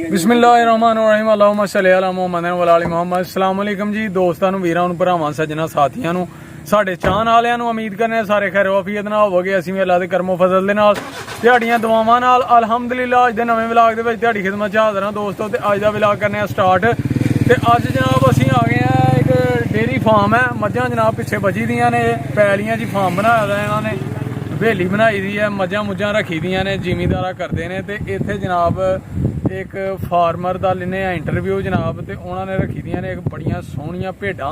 बिस्मिल्लाहिर्रहमानिर्रहीम अल्लाहुम्मा सल्ली अला मुहम्मद व अला मुहम्मद। अस्सलाम वालेकुम जी दोस्तां नूं वीरां नूं भरावां सज्जनां साथियां नूं साडे चाहण वालियां नूं उम्मीद करने सारे खैर वफीयत नाल होवोगे। असीं भी अल्लाह दे करमो फजल दे नाल दिहाड़ियां दुआवां नाल अल्हम्दुलिल्लाह अज दे नवें व्लॉग दे विच दिहाड़ी खिदमत च हाज़र हां दोस्तों। ते अज दा व्लॉग करने आ स्टार्ट। ते अज जनाब असीं आ गए हैं एक डेयरी फार्म है, मझां जनाब पिछे बची दियां ने, पैलियां जी फार्म बनाया दा इन्हां ने, हवेली बनाई दी है, मझां मुझां रखी दियां ने, जिमींदारा करदे ने। ते इत्थे जनाब एक फार्मर दा लेने इंटरव्यू जनाब, ते उन्होंने रखी दियां ने एक बड़ियां सोहणियां भेडां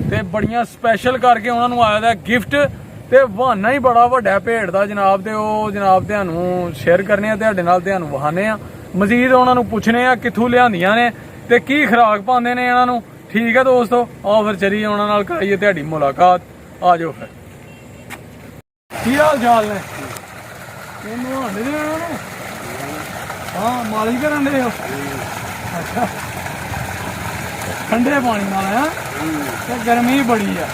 ते बड़ियां स्पैशल करके उन्होंने आया दा गिफ्ट। ते बहाना ही बड़ा वड्डा भेड़ दा जनाब, ते ओह जनाब तुहानूं शेयर करने आ, तुहाडे नाल तुहानूं वहाने आ, मजीद उन्होंने पुछने आ कित्थों लिआंदियां ने ते की खुराक पाਉਂਦੇ ने इन्हां नूं। ठीक है दोस्तों, आओ फिर चलिए उन्हां नाल कराइए तुहाडी मुलाकात। आ जाओ फिर। की हाल चाल ने? हाँ मालिश करन दे हो? अच्छा ठंडे पानी नाल है ते गर्मी बड़ी है।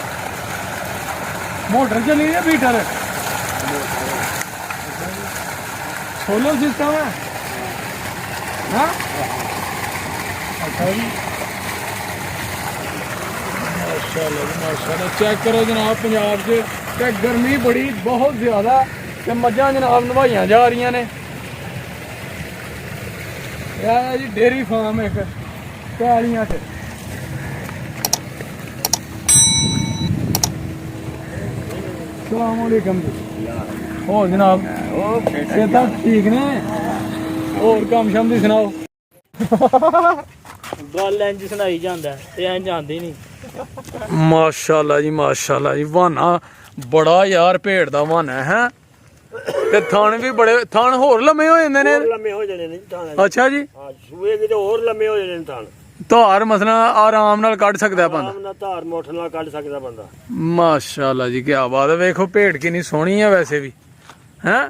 मोटर चली है मीटर सोलर सिस्टम है? हाँ अच्छा जी माशाल्लाह जी माशाल्लाह। चेक करो जनाब पंजाब च ते गर्मी बड़ी बहुत ज्यादा ते मझां जनाब नवाइयां जा रही ने। यह जी डेयरी फार्म एक पैलियां च। अस्सलाम वालेकुम जी। और जनाब सेहतां ठीक ने? और कम शम दी सुनाओ। गल इंज सुनाई जांदा ते इंज आंदी नहीं। माशाल्लाह जी माशाल्लाह जी। बहाना बड़ा यार भेड़ दा बहाना है। ते थण भी बड़े, थण होर लम्मे हो जांदे ने? लम्मे हो जाने ने थण। अच्छा जी, हां सूए दे होर लम्मे हो जाने ने थण। धार मसला आराम नाल कढ सकदा है बंदा? आराम नाल धार मोठ नाल कढ सकदा बंदा। माशाल्लाह जी क्या बात है। वेखो भेड़ कितनी सोहनी है वैसे भी हैं।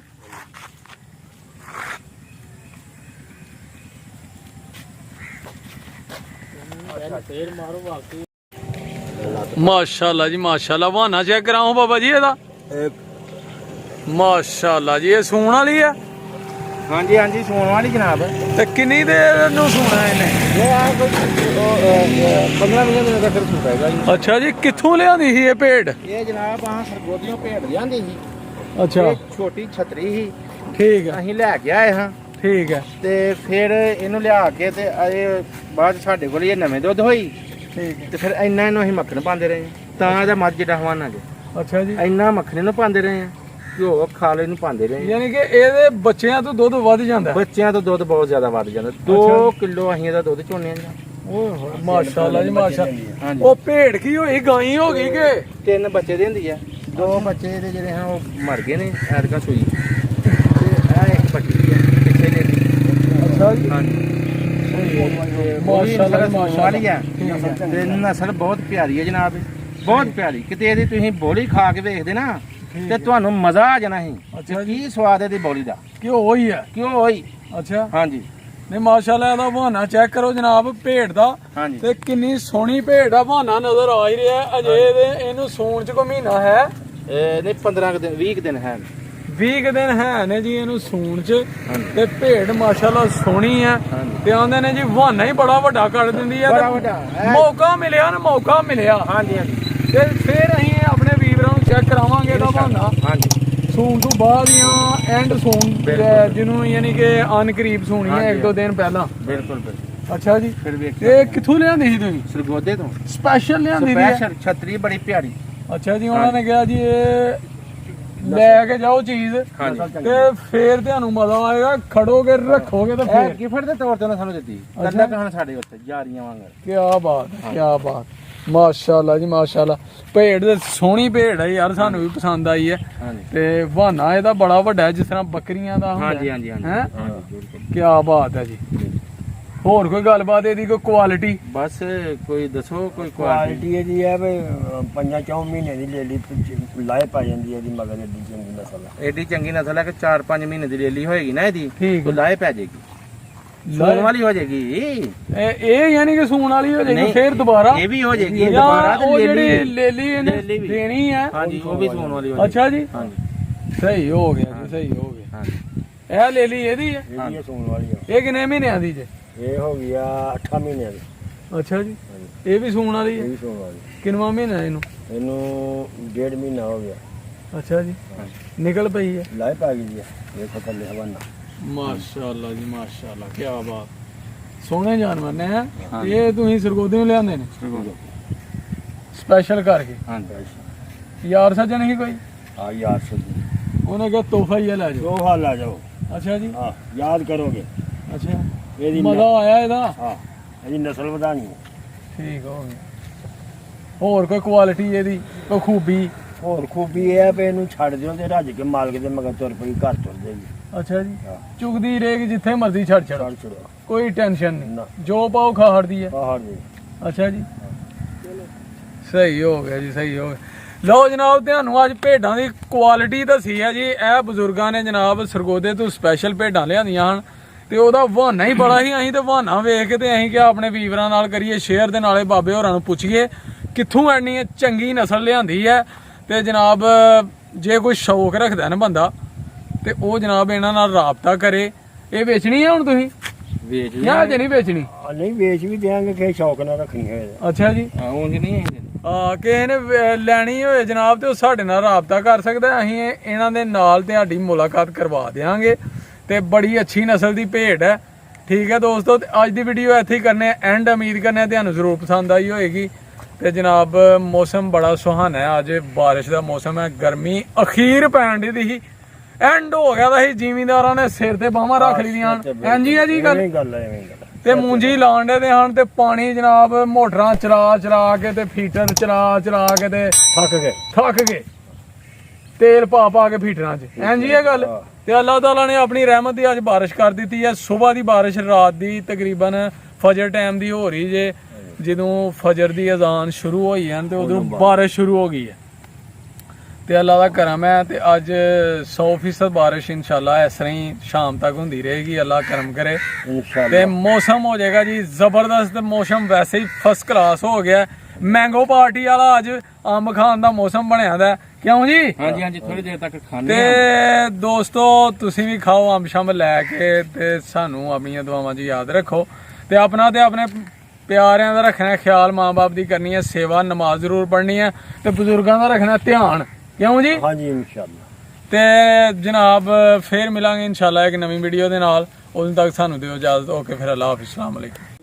फेर मारो वाकई माशाल्लाह जी माशाल्लाह। बहाना चेक कराओ बाबा जी एदा। माशाल्लाह जी ये सूण वाली है? हां जी हां जी सूण वाली जनाब। ते कितनी देर नूं सूणा इन्हें? ये आ 15-20 दिन तक सूएगा जी। अच्छा जी कित्थों लिआंदी सी ये भेड़? ये जनाब आ सरगोदियों भेड़ लिआंदी सी। अच्छा ये छोटी छतरी ही ठीक है ਅਸੀਂ ਲੈ ਕੇ ਆਏ ਹਾਂ। ठीक है ਤੇ ਫਿਰ ਇਹਨੂੰ ਲਿਆ ਕੇ ਤੇ ਇਹ ਬਾਅਦ ਸਾਡੇ ਕੋਲ ਇਹ ਨਵੇਂ ਦੁੱਧ ਹੋਈ ठीक है। ਤੇ ਫਿਰ ਇੰਨਾ ਇਹਨੂੰ ਅਸੀਂ ਮੱਖਣ ਪਾਉਂਦੇ ਰਹੇ ਤਾਂ ਇਹਦਾ ਮੱਝ ਜਿਹੜਾ ਹਵਾਨਾ ਜੇ अच्छा जी ਇੰਨਾ ਮੱਖਣ ਇਹਨੂੰ ਪਾਉਂਦੇ ਰਹੇ ਆ, ਘਿਓ ਖਾਲੇ ਨੂੰ ਪਾਉਂਦੇ ਰਹੇ यानी कि ਇਹਦੇ ਬੱਚਿਆਂ ਤੋਂ ਦੁੱਧ ਵੱਧ ਜਾਂਦਾ ਹੈ? ਬੱਚਿਆਂ ਤੋਂ ਦੁੱਧ ਬਹੁਤ ਜ਼ਿਆਦਾ ਵੱਧ ਜਾਂਦਾ। 2 ਕਿਲੋ ਅਸੀਂ ਇਹਦਾ ਦੁੱਧ ਚੋਣੇ ਆ। ਓਏ ਹੋਏ ਮਾਸ਼ਾਅੱਲਾ ਜੀ ਮਾਸ਼ਾਅੱਲਾ। ਹਾਂਜੀ ਉਹ ਭੇੜ ਕੀ ਹੋਈ, ਗਾਈ ਹੋ ਗਈ ਕਿ? 3 ਬੱਚੇ ਦੇ ਹੁੰਦੀ ਆ। 2 ਬੱਚੇ ਇਹਦੇ ਜਿਹੜੇ ਹਨ ਉਹ ਮਰ ਗਏ ਨੇ ਐਤਕਾਂ ਸੂਈ ਤੇ ਇਹ ਇੱਕ ਬੱਚੀ ਆ ਪਿੱਛੇ ਦੇ। अच्छा जी ਹਾਂਜੀ ਮਾਸ਼ਾਅੱਲਾ ਜੀ ਮਾਸ਼ਾਅੱਲਾ ਮਾਸ਼ਾਅੱਲਾ। ਤੇ ਨਸਲ ਬਹੁਤ ਪਿਆਰੀ ਹੈ ਜਨਾਬ, ਬਹੁਤ ਪਿਆਰੀ। ਕਿਤੇ ਇਹਦੀ ਤੁਸੀਂ ਬੋਲੀ ਖਾ ਕੇ ਵੇਖਦੇ ਨਾ ਤੇ ਤੁਹਾਨੂੰ ਮਜ਼ਾ ਆ ਜਾਣਾ ਸੀ। ਅੱਛਾ ਜੀ ਕੀ ਸਵਾਦ ਇਹਦੀ ਬੋਲੀ ਦਾ, क्यों होई है? ਕਿਉਂ ਹੋਈ। अच्छा ਹਾਂਜੀ नहीं माशाल्लाह ਇਹਦਾ ਬਹਾਨਾ ਚੈੱਕ ਕਰੋ ਜਨਾਬ ਭੇਡ ਦਾ। ਹਾਂਜੀ ਤੇ ਕਿੰਨੀ ਸੋਹਣੀ ਭੇਡ ਦਾ ਬਹਾਨਾ ਨਜ਼ਰ ਆ ਹੀ ਰਿਹਾ। ਅਜੇ ਇਹਨੂੰ ਸੂਣ ਚ ਕੋਈ ਮਹੀਨਾ ਹੈ? ਇਹ ਨਹੀਂ 15 ਕੁ ਦਿਨ 20 ਕੁ ਦਿਨ ਹੈ। 20 ਕੁ ਦਿਨ ਹੈ ਨੇ ਜੀ ਇਹਨੂੰ ਸੂਣ ਚ। ਹਾਂਜੀ ਤੇ ਭੇਡ ਮਾਸ਼ਾਅੱਲਾ ਸੋਹਣੀ ਹੈ ਹਾਂਜੀ ਤੇ ਆਂਦੇ ਨੇ ਜੀ ਬਹਾਨਾ ਹੀ ਬੜਾ ਵੱਡਾ ਕੱਢ ਦਿੰਦੀ ਹੈ। ਬੜਾ ਤੇ ਵੱਡਾ ਮੌਕਾ ਮਿਲਿਆ ਨਾ, ਮੌਕਾ ਮਿਲਿਆ ਹਾਂਜੀ ਹਾਂਜੀ ਤੇ ਫਿਰ ਅਸੀਂ ਆਪਣੇ ਵੀਰਾਂ ਨੂੰ ਚੈੱਕ ਕਰਾਵਾਂਗੇ ਇਹਦਾ ਬਹਾਨਾ ਹਾਂਜੀ ਸੂਣ ਤੋਂ ਬਾਅਦ ਜਾਂ ਐਂਡ ਸੂਣ ਬਿਲਕੁਲ। ਜਿਹਨੂੰ ਯਾਨੀ ਕਿ ਅਨ ਕਰੀਬ ਸੂਣੀ ਹੈ ਹਾਂਜੀ। 1-2 ਦਿਨ ਪਹਿਲਾਂ। ਬਿਲਕੁਲ ਬਿਲਕੁਲ। ਅੱਛਾ ਜੀ ਫਿਰ ਵੇਖ ਇਹ ਕਿੱਥੋਂ ਲਿਆਂਦੀ ਸੀ ਤੁਸੀਂ? ਸਰਗੋਦੇ ਤੋਂ ਸਪੈਸ਼ਲ ਲਿਆਂਦੀ ਦੀ ਹੈ? ਸਪੈਸ਼ਲ ਛਤਰੀ ਬੜੀ ਪਿਆਰੀ। ਅੱਛਾ ਜੀ ਉਹਨਾਂ ਨੇ ਕਿਹਾ ਜੀ ਇਹ ਲੈ ਕੇ ਜਾਓ ਚੀਜ਼ ਹਾਂਜੀ ਤੇ ਫੇਰ ਤੁਹਾਨੂੰ ਮਜ਼ਾ ਆਏਗਾ, ਖੜੋਗੇ ਰੱਖੋਗੇ ਤੇ ਇਹ ਫੇਰ ਗਿਫਟ ਦੇ ਤੌਰ ਤੇ ਉਹਨਾਂ ਸਾਨੂੰ ਦਿੱਤੀ। ਕੱਲਾ ਕਹਣ ਸਾਡੇ ਉੱਤੇ ਜਾਰੀਆਂ ਵਾਂਗਰ। ਕੀ ਬਾਤ ਹੈ, ਕੀ ਬਾਤ। ਮਾਸ਼ਾਅੱਲਾ ਜੀ ਮਾਸ਼ਾਅੱਲਾ। ਭੇਡ ਦੇ ਸੋਹਣੀ ਭੇਡ ਹੈ ਯਾਰ, ਸਾਨੂੰ ਵੀ ਪਸੰਦ ਆਈ ਹੈ। ਹਾਂਜੀ ਤੇ ਬਹਾਨਾ ਇਹਦਾ ਬੜਾ ਵੱਡਾ ਹੈ, ਜਿਸ ਤਰ੍ਹਾਂ ਬੱਕਰੀਆਂ ਦਾ ਹੁੰਦਾ ਹਾਂਜੀ ਹਾਂਜੀ ਹੈ। ਹਾਂਜੀ ਬਿਲਕੁਲ। ਕੀ ਬਾਤ ਹੈ ਜੀ। ਹੋਰ ਕੋਈ ਗੱਲਬਾਤ ਇਹਦੀ, ਕੋਈ ਕੁਆਲਿਟੀ? ਬਸ ਕੋਈ ਦੱਸੋ ਕੋਈ ਕੁਆਲਿਟੀ ਇਹਦੀ ਹੈ ਵੀ 5-4 ਮਹੀਨੇ ਦੀ ਲੇਲੀ ਲਾਏ ਪਾ ਜਾਂਦੀ ਹੈ ਇਹਦੀ ਮਗਰ ਏਡੀ ਚੰਗੀ ਨਸਲ ਹੈ। ਐਡੀ ਚੰਗੀ ਨਸਲ ਹੈ ਕਿ 4-5 ਮਹੀਨੇ ਦੀ ਲੇਲੀ ਹੋਏਗੀ ਨਾ ਇਹਦੀ ਠੀਕ ਕੋਈ ਲਾਏ ਪੈ ਜਾਏਗੀ, ਸੂਣ ਵਾਲੀ ਹੋ ਜਾਏਗੀ। ਇਹ ਯਾਨੀ ਕਿ ਸੂਣ ਵਾਲੀ ਹੋ ਜਾਏਗੀ ਨਹੀਂ, ਫੇਰ ਦੁਬਾਰਾ? ਇਹ ਵੀ ਹੋ ਜਾਏਗੀ ਜਾਂ ਦੁਬਾਰਾ ਤੇ ਉਹ ਜਿਹੜੀ ਲੇਲੀ ਲੇਲੀ ਇਹਨੇ ਲੇਲੀ ਵੀ। ਦੇਣੀ ਹੈ? ਹਾਂਜੀ ਉਹ ਵੀ ਸੂਣ ਵਾਲੀ ਹੋ ਜਾਏਗੀ। ਅੱਛਾ ਜੀ ਹਾਂਜੀ ਸਹੀ ਹੋ ਗਿਆ ਜੀ, ਸਹੀ ਹੋ ਗਿਆ। ਹਾਂਜੀ ਇਹ ਲੇਲੀ ਇਹਦੀ ਹੈ? ਇਹਦੀ ਇਹ ਸੂਣ ਵਾਲੀ ਹੈ। ਇਹ ਕਿੰਨੇ ਮਹੀਨਿਆਂ ਦੀ ਜੇ? ਇਹ ਹੋ ਗਿਆ 8 ਮਹੀਨਿਆਂ ਦੀ। ਅੱਛਾ ਜੀ, ਇਹ ਵੀ ਸੂਣ ਵਾਲੀ ਇਹ ਹੈ? ਵੀ ਸੂਣ ਵਾਲੀ। ਕਿੰਨਵਾਂ ਮਹੀਨਾ ਇਹਨੂੰ? ਇਹਨੂੰ 1.5 ਮਹੀਨਾ ਹੋ ਗਿਆ। ਅੱਛਾ ਜੀ, ਨਿਕਲ ਪਈ ਹੈ? ਲਾਏ ਪਾ ਗਈ ਜੀ, ਵੇਖੋ ਥੱਲੇ ਹਵਾਨਾ। ਮਾਸ਼ਾਅੱਲਾ ਜੀ ਮਾਸ਼ਾਅੱਲਾ, ਕੀ ਬਾਤ, ਸੋਹਣੇ ਜਾਨਵਰ ਨੇ ਹੈ। ਇਹ ਤੁਸੀਂ ਸਰਗੋਦੇ ਨੂੰ ਲਿਆਂਦੇ ਨੇ ਸਪੈਸ਼ਲ ਕਰਕੇ? ਹਾਂਜੀ। ਯਾਰ ਸੱਜਣ ਹੀ ਕੋਈ? ਹਾਂ ਯਾਰ ਸੱਜਣ, ਉਹਨੇ ਕਿਹਾ ਤੋਹਫਾ ਹੀ ਹੈ, ਲੈ ਜਾਓ। ਦੋ ਹਾਲ ਆ ਜਾਓ। ਅੱਛਾ ਜੀ, ਹਾਂ ਯਾਦ ਕਰੋਗੇ। ਅੱਛਾ, ਇਹਦੀ ਮਜ਼ਾ ਆਇਆ ਇਹਦਾ? ਹਾਂ, ਇਹਦੀ ਨਸਲ ਵਧਾਣੀ ਹੈ। ਠੀਕ ਹੋ ਗਿਆ। ਹੋਰ ਕੋਈ ਕੁਆਲਿਟੀ ਇਹਦੀ, ਕੋਈ ਖੂਬੀ? ਹੋਰ ਖੂਬੀ ਇਹ ਹੈ ਵੀ ਇਹਨੂੰ ਛੱਡ ਦਿਓ ਤੇ ਰੱਜ ਕੇ ਮਾਲਕ ਦੇ ਮਗਰ ਤੁਰ ਪਈ, ਘਰ ਤੁਰ ਜਾਏਗੀ। ਅੱਛਾ ਜੀ, ਹਾਂ। ਚੁਗਦੀ ਰਹੇਗੀ ਜਿੱਥੇ ਮਰਜ਼ੀ ਛੱਡ ਛੱਡ, ਛੱਡ ਛੜੋ ਕੋਈ ਟੈਨਸ਼ਨ ਨਾ। ਨਹੀਂ, ਜੋ ਪਾਓ ਖਾ ਹੜਦੀ ਹੈ। ਬਾਹਰ ਦੇ। ਅੱਛਾ ਜੀ, ਸਹੀ ਹੋ ਗਿਆ ਜੀ, ਸਹੀ ਹੋ ਗਿਆ। ਲਓ ਜਨਾਬ, ਤੁਹਾਨੂੰ ਅੱਜ ਭੇਡਾਂ ਦੀ ਕੁਆਲਿਟੀ ਦੱਸੀ ਹੈ ਜੀ। ਇਹ ਬਜ਼ੁਰਗਾਂ ਨੇ ਜਨਾਬ ਸਰਗੋਦੇ ਤੋਂ ਸਪੈਸ਼ਲ ਭੇਡਾਂ ਲਿਆਂਦੀਆਂ ਹਨ ਤੇ ਉਹਦਾ ਬਹਾਨਾ ਹੀ ਬੜਾ ਸੀ। ਅਸੀਂ ਤੇ ਬਹਾਨਾ ਵੇਖ ਕੇ ਤੇ ਅਸੀਂ ਕਿਹਾ ਆਪਣੇ ਵੀਵਰਾਂ ਨਾਲ ਕਰੀਏ ਸ਼ੇਅਰ, ਦੇ ਨਾਲੇ ਬਾਬੇ ਹੋਰਾਂ ਨੂੰ ਪੁੱਛੀਏ ਕਿੱਥੋਂ ਐਣੀ ਚੰਗੀ ਨਸਲ ਲਿਆਂਦੀ ਹੈ। ਤੇ ਜਨਾਬ ਜੇ ਕੋਈ ਸ਼ੌਕ ਰੱਖਦਾ ਨਾ ਬੰਦਾ ਤੇ ਉਹ ਜਨਾਬ ਇਹਨਾਂ ਨਾਲ ਰਾਬਤਾ ਕਰੇ। ਇਹ ਵੇਚਣੀ ਹੈ ਹੁਣ ਤੁਸੀਂ ਵੇਚ ਵੀ ਜਾਂ ਅਜੇ ਨਹੀਂ ਵੇਚਣੀ? ਨਹੀਂ ਵੇਚ ਵੀ ਦਿਆਂਗੇ, ਕਿਸੇ ਸ਼ੌਕ ਨਾਲ ਰੱਖਣੀ ਹੋਏ। ਅੱਛਾ ਜੀ, ਉਂਝ ਨਹੀਂ ਕਿਸੇ ਨੇ ਲੈਣੀ ਹੋਏ ਜਨਾਬ ਤੇ ਉਹ ਸਾਡੇ ਨਾਲ ਰਾਬਤਾ ਕਰ ਸਕਦਾ। ਅਸੀਂ ਇਹਨਾਂ ਦੇ ਨਾਲ ਤੁਹਾਡੀ ਮੁਲਾਕਾਤ ਕਰਵਾ ਦੇਵਾਂਗੇ ਤੇ ਬੜੀ ਅੱਛੀ ਨਸਲ ਦੀ ਭੇਡ ਹੈ। ਠੀਕ ਹੈ ਦੋਸਤੋ, ਤੇ ਅੱਜ ਦੀ ਵੀਡੀਓ ਇੱਥੇ ਹੀ ਕਰਨੇ ਐਂਡ। ਉਮੀਦ ਕਰਨੇ ਤੁਹਾਨੂੰ ਜ਼ਰੂਰ ਪਸੰਦ ਆਈ ਹੋਏਗੀ। ਤੇ ਜਨਾਬ ਮੌਸਮ ਬੜਾ ਸੁਹਾਣਾ ਹੈ, ਅੱਜ ਬਾਰਿਸ਼ ਦਾ ਮੌਸਮ ਹੈ, ਗਰਮੀ ਅਖੀਰ ਪੈਣ ਦੀ ਸੀ, ਐਂਡ ਹੋ ਗਿਆ ਤਾਂ ਸੀ। ਜ਼ਿਮੀਂਦਾਰਾਂ ਨੇ ਸਿਰ ਤੇ ਬਾਹਾਂ ਰੱਖ ਲਈਆਂ ਹਨ। ਇੰਜੀ ਹੈ ਜੀ ਗੱਲ। ਤੇ ਮੂੰਜੀ ਲਾਣ ਦੇ ਹਨ ਤੇ ਪਾਣੀ ਜਨਾਬ ਮੋਟਰਾਂ ਚਲਾ ਕੇ ਤੇ ਫੀਟਰ ਚਲਾ ਕੇ ਤੇ ਥੱਕ ਗਏ ਤੇਲ ਪਾ ਕੇ ਫੀਟਰਾਂ 'ਚ। ਇੰਜੀ ਹੈ ਗੱਲ। ਤੇ ਅੱਲਾਹ ਤਾਲਾ ਨੇ ਆਪਣੀ ਰਹਿਮਤ ਦੀ ਅੱਜ ਬਾਰਿਸ਼ ਕਰ ਦਿੱਤੀ ਹੈ। ਸਵੇਰ ਦੀ ਬਾਰਿਸ਼, ਰਾਤ ਦੀ ਤਕਰੀਬਨ ਫਜਰ ਟਾਈਮ ਦੀ ਹੋ ਰਹੀ ਜੇ। ਜਦੋਂ ਫਜਰ ਦੀ ਅਜ਼ਾਨ ਸ਼ੁਰੂ ਹੋਈ ਹੈ ਤੇ ਉਦੋਂ ਬਾਰਿਸ਼ ਸ਼ੁਰੂ ਹੋ ਗਈ ਹੈ। ਤੇ ਅੱਲਾ ਦਾ ਕਰਮ ਹੈ ਤੇ ਅੱਜ 100% ਬਾਰਿਸ਼ ਇਨਸ਼ਾਅੱਲਾ ਇਸ ਤਰ੍ਹਾਂ ਹੀ ਸ਼ਾਮ ਤੱਕ ਹੁੰਦੀ ਰਹੇਗੀ। ਅੱਲਾ ਕਰਮ ਕਰੇ ਤੇ ਮੌਸਮ ਹੋ ਜਾਏਗਾ ਜੀ ਜ਼ਬਰਦਸਤ। ਮੌਸਮ ਵੈਸੇ ਹੀ ਫਸਟ ਕਲਾਸ ਹੋ ਗਿਆ। ਮੈਂਗੋ ਪਾਰਟੀ ਵਾਲਾ ਅੱਜ ਅੰਬ ਖਾਣ ਦਾ ਮੌਸਮ ਬਣਿਆ ਦਾ, ਕਿਉਂ ਜੀ? ਹਾਂਜੀ ਹਾਂਜੀ, ਥੋੜੀ ਦੇਰ ਤੱਕ ਖਾਣੇ ਤੇ ਦੋਸਤੋ ਤੁਸੀਂ ਵੀ ਖਾਓ ਅੰਬ ਸ਼ੰਬ ਲੈ ਕੇ ਤੇ ਸਾਨੂੰ ਆਪਣੀਆਂ ਦੁਆਵਾਂ 'ਚ ਯਾਦ ਰੱਖੋ ਤੇ ਆਪਣਾ ਤੇ ਆਪਣੇ ਪਿਆਰਿਆਂ ਦਾ ਰੱਖਣਾ ਖਿਆਲ, ਮਾਂ-ਬਾਪ ਦੀ ਕਰਨੀ ਹੈ ਸੇਵਾ, ਨਮਾਜ਼ ਜ਼ਰੂਰ ਪੜ੍ਹਨੀ ਹੈ ਤੇ ਬਜ਼ੁਰਗਾਂ ਦਾ ਰੱਖਣਾ ਧਿਆਨ, ਕਿਉਂ ਜੀ? ਹਾਂਜੀ ਇਨਸ਼ਾਅੱਲਾ। ਤੇ ਜਨਾਬ ਫੇਰ ਮਿਲਾਂਗੇ ਇਨਸ਼ਾਅੱਲਾ ਇੱਕ ਨਵੀਂ ਵੀਡੀਓ ਦੇ ਨਾਲ। ਉਦੋਂ ਤੱਕ ਸਾਨੂੰ ਦਿਓ ਇਜਾਜ਼ਤ। ਓਕੇ ਫਿਰ, ਅੱਲਾ ਹਾਫਿਜ਼, अस्सलाम वालेकुम।